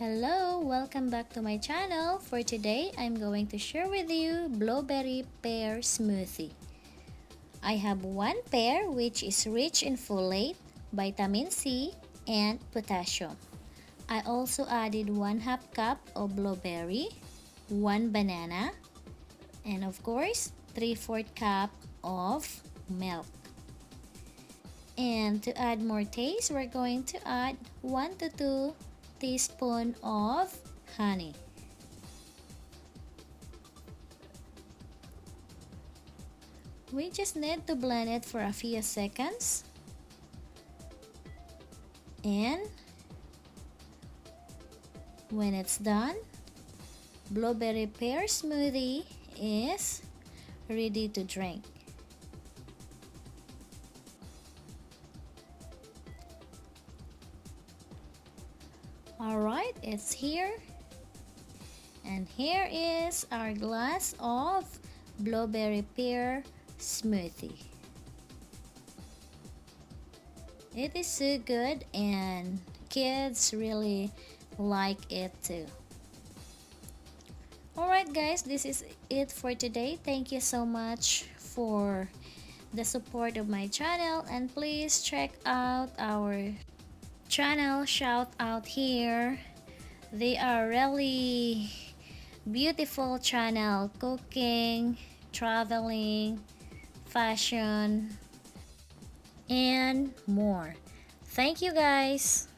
Hello, welcome back to my channel. For today, I'm going to share with you blueberry pear smoothie. I have one pear which is rich in folate, vitamin C, and potassium. I also added 1/2 cup of blueberry, 1 banana, and of course, 3/4 cup of milk. And to add more taste, we're going to add 1 to 2 teaspoon of honey. We just need to blend it for a few seconds. And when it's done, blueberry pear smoothie is ready to drink. Alright, it's here. And here is our glass of blueberry pear smoothie. It is so good and kids really like it too. Alright guys, this is it for today. Thank you so much for the support of my channel, and please check out our channel shout out here. They are really beautiful channel, cooking, traveling, fashion, and more. Thank you guys.